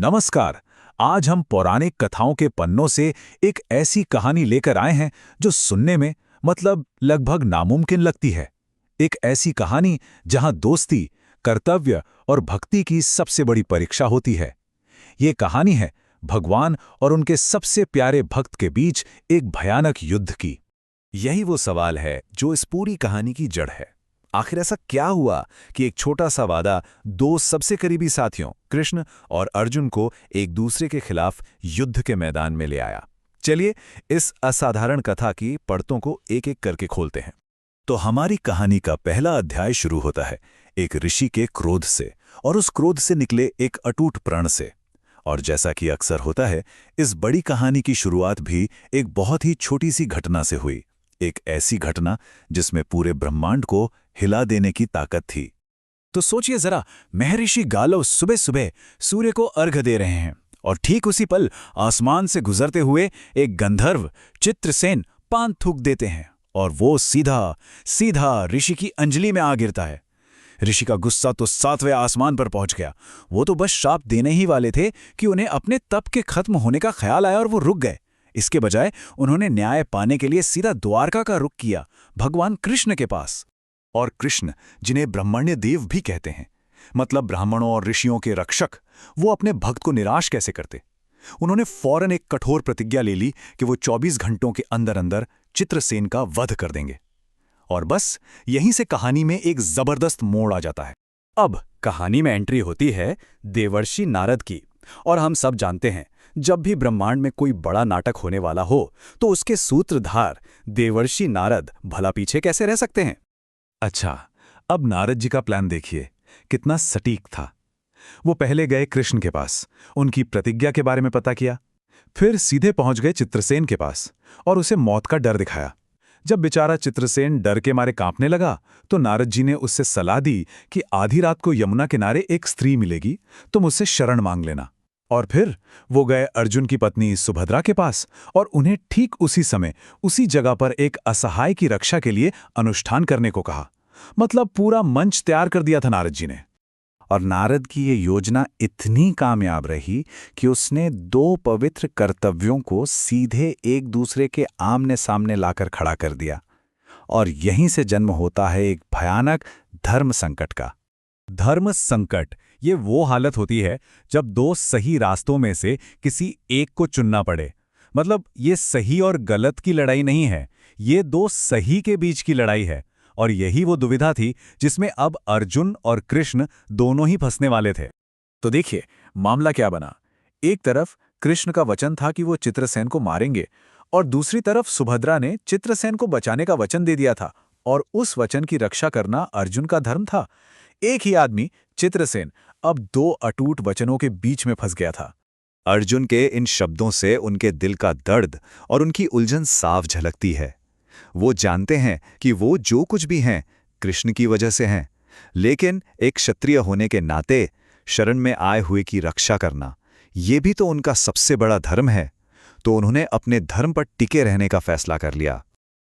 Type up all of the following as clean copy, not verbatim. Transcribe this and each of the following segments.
नमस्कार। आज हम पौराणिक कथाओं के पन्नों से एक ऐसी कहानी लेकर आए हैं जो सुनने में लगभग नामुमकिन लगती है। एक ऐसी कहानी जहां दोस्ती, कर्तव्य और भक्ति की सबसे बड़ी परीक्षा होती है। ये कहानी है भगवान और उनके सबसे प्यारे भक्त के बीच एक भयानक युद्ध की। यही वो सवाल है जो इस पूरी कहानी की जड़ है। आखिर ऐसा क्या हुआ कि एक छोटा सा वादा दो सबसे करीबी साथियों कृष्ण और अर्जुन को एक दूसरे के खिलाफ युद्ध के मैदान में ले आया। चलिए इस असाधारण कथा की परतों को एक एक करके खोलते हैं। तो हमारी कहानी का पहला अध्याय शुरू होता है एक ऋषि के क्रोध से और उस क्रोध से निकले एक अटूट प्रण से। और जैसा कि अक्सर होता है, इस बड़ी कहानी की शुरुआत भी एक बहुत ही छोटी सी घटना से हुई। एक ऐसी घटना जिसमें पूरे ब्रह्मांड को हिला देने की ताकत थी। तो सोचिए जरा, महर्षि गालव सुबह सुबह सूर्य को अर्घ्य दे रहे हैं और ठीक उसी पल आसमान से गुजरते हुए एक गंधर्व चित्रसेन पान थूक देते हैं और वो सीधा सीधा ऋषि की अंजलि में आ गिरता है। ऋषि का गुस्सा तो 7वें आसमान पर पहुंच गया। वो तो बस शाप देने ही वाले थे कि उन्हें अपने तप के खत्म होने का ख्याल आया और वो रुक गए। इसके बजाय उन्होंने न्याय पाने के लिए सीधा द्वारका का रुख किया, भगवान कृष्ण के पास। और कृष्ण, जिन्हें ब्रह्मण्य देव भी कहते हैं, मतलब ब्राह्मणों और ऋषियों के रक्षक, वो अपने भक्त को निराश कैसे करते? उन्होंने फौरन एक कठोर प्रतिज्ञा ले ली कि वो 24 घंटों के अंदर अंदर चित्रसेन का वध कर देंगे। और बस यहीं से कहानी में एक जबरदस्त मोड़ आ जाता है। अब कहानी में एंट्री होती है देवर्षि नारद की। और हम सब जानते हैं, जब भी ब्रह्मांड में कोई बड़ा नाटक होने वाला हो तो उसके सूत्रधार देवर्षि नारद भला पीछे कैसे रह सकते हैं। अच्छा, अब नारद जी का प्लान देखिए, कितना सटीक था। वो पहले गए कृष्ण के पास, उनकी प्रतिज्ञा के बारे में पता किया, फिर सीधे पहुंच गए चित्रसेन के पास और उसे मौत का डर दिखाया। जब बेचारा चित्रसेन डर के मारे कांपने लगा तो नारद जी ने उससे सलाह दी कि आधी रात को यमुना किनारे एक स्त्री मिलेगी, तुम उससे शरण मांग लेना। और फिर वो गए अर्जुन की पत्नी सुभद्रा के पास और उन्हें ठीक उसी समय उसी जगह पर एक असहाय की रक्षा के लिए अनुष्ठान करने को कहा। मतलब पूरा मंच तैयार कर दिया था नारद जी ने। और नारद की ये योजना इतनी कामयाब रही कि उसने दो पवित्र कर्तव्यों को सीधे एक दूसरे के आमने सामने लाकर खड़ा कर दिया। और यहीं से जन्म होता है एक भयानक धर्म संकट का। धर्म संकट ये वो हालत होती है जब दो सही रास्तों में से किसी एक को चुनना पड़े। मतलब ये सही और गलत की लड़ाई नहीं है, ये दो सही के बीच की लड़ाई है। और यही वो दुविधा थी जिसमें अब अर्जुन और कृष्ण दोनों ही फंसने वाले थे। तो देखिए मामला क्या बना। एक तरफ कृष्ण का वचन था कि वो चित्रसेन को मारेंगे और दूसरी तरफ सुभद्रा ने चित्रसेन को बचाने का वचन दे दिया था और उस वचन की रक्षा करना अर्जुन का धर्म था। एक ही आदमी चित्रसेन अब दो अटूट वचनों के बीच में फंस गया था। अर्जुन के इन शब्दों से उनके दिल का दर्द और उनकी उलझन साफ झलकती है। वो जानते हैं कि वो जो कुछ भी हैं कृष्ण की वजह से हैं, लेकिन एक क्षत्रिय होने के नाते शरण में आए हुए की रक्षा करना ये भी तो उनका सबसे बड़ा धर्म है। तो उन्होंने अपने धर्म पर टिके रहने का फैसला कर लिया।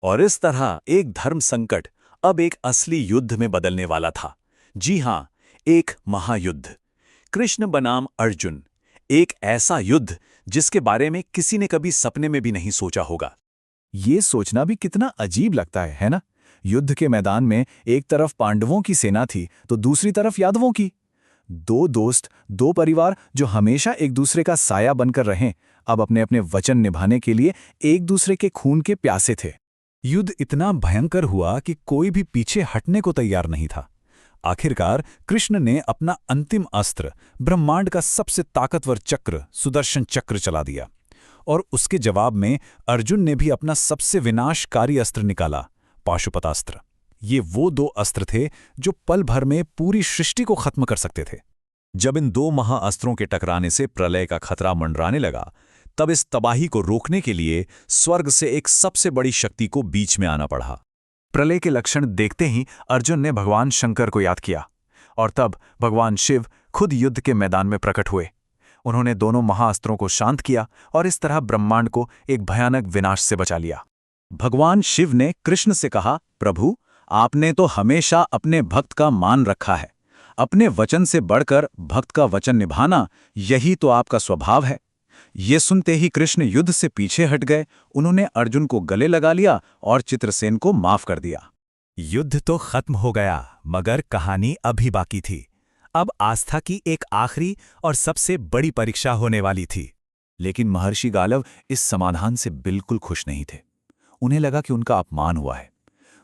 और इस तरह एक धर्म संकट अब एक असली युद्ध में बदलने वाला था। जी हां, एक महायुद्ध। कृष्ण बनाम अर्जुन, एक ऐसा युद्ध जिसके बारे में किसी ने कभी सपने में भी नहीं सोचा होगा। ये सोचना भी कितना अजीब लगता है ना? युद्ध के मैदान में एक तरफ पांडवों की सेना थी तो दूसरी तरफ यादवों की। दो दोस्त, दो परिवार जो हमेशा एक दूसरे का साया बनकर रहें, अब अपने अपने वचन निभाने के लिए एक दूसरे के खून के प्यासे थे। युद्ध इतना भयंकर हुआ कि कोई भी पीछे हटने को तैयार नहीं था। आखिरकार कृष्ण ने अपना अंतिम अस्त्र, ब्रह्मांड का सबसे ताकतवर चक्र सुदर्शन चक्र चला दिया और उसके जवाब में अर्जुन ने भी अपना सबसे विनाशकारी अस्त्र निकाला, पाशुपतास्त्र। ये वो दो अस्त्र थे जो पल भर में पूरी सृष्टि को खत्म कर सकते थे। जब इन दो महाअस्त्रों के टकराने से प्रलय का खतरा मंडराने लगा, तब इस तबाही को रोकने के लिए स्वर्ग से एक सबसे बड़ी शक्ति को बीच में आना पड़ा। प्रलय के लक्षण देखते ही अर्जुन ने भगवान शंकर को याद किया और तब भगवान शिव खुद युद्ध के मैदान में प्रकट हुए। उन्होंने दोनों महाअस्त्रों को शांत किया और इस तरह ब्रह्मांड को एक भयानक विनाश से बचा लिया। भगवान शिव ने कृष्ण से कहा, प्रभु, आपने तो हमेशा अपने भक्त का मान रखा है, अपने वचन से बढ़कर भक्त का वचन निभाना, यही तो आपका स्वभाव है। ये सुनते ही कृष्ण युद्ध से पीछे हट गए। उन्होंने अर्जुन को गले लगा लिया और चित्रसेन को माफ कर दिया। युद्ध तो खत्म हो गया, मगर कहानी अभी बाकी थी। अब आस्था की एक आखिरी और सबसे बड़ी परीक्षा होने वाली थी। लेकिन महर्षि गालव इस समाधान से बिल्कुल खुश नहीं थे। उन्हें लगा कि उनका अपमान हुआ है।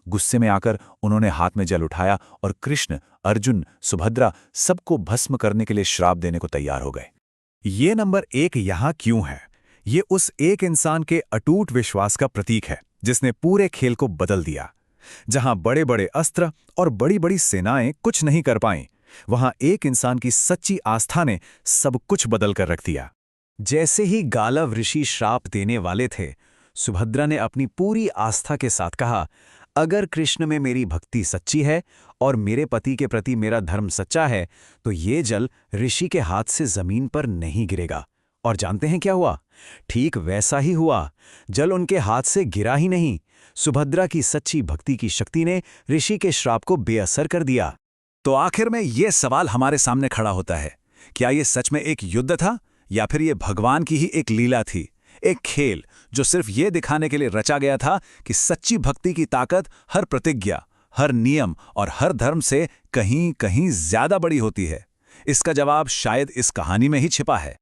गुस्से में आकर उन्होंने हाथ में जल उठाया और कृष्ण, अर्जुन, सुभद्रा सबको भस्म करने के लिए श्राप देने को तैयार हो गए। ये नंबर 1 यहाँ क्यों है? ये उस एक इंसान के अटूट विश्वास का प्रतीक है जिसने पूरे खेल को बदल दिया। जहां बड़े बड़े अस्त्र और बड़ी बड़ी सेनाएं कुछ नहीं कर पाईं, वहां एक इंसान की सच्ची आस्था ने सब कुछ बदल कर रख दिया। जैसे ही गालव ऋषि श्राप देने वाले थे, सुभद्रा ने अपनी पूरी आस्था के साथ कहा, अगर कृष्ण में मेरी भक्ति सच्ची है और मेरे पति के प्रति मेरा धर्म सच्चा है, तो ये जल ऋषि के हाथ से जमीन पर नहीं गिरेगा। और जानते हैं क्या हुआ? ठीक वैसा ही हुआ। जल उनके हाथ से गिरा ही नहीं, सुभद्रा की सच्ची भक्ति की शक्ति ने ऋषि के श्राप को बेअसर कर दिया। तो आखिर में ये सवाल हमारे सामने खड़ा होता है, क्या ये सच में एक युद्ध था या फिर ये भगवान की ही एक लीला थी, एक खेल जो सिर्फ ये दिखाने के लिए रचा गया था कि सच्ची भक्ति की ताकत हर प्रतिज्ञा, हर नियम और हर धर्म से कहीं कहीं ज्यादा बड़ी होती है? इसका जवाब शायद इस कहानी में ही छिपा है।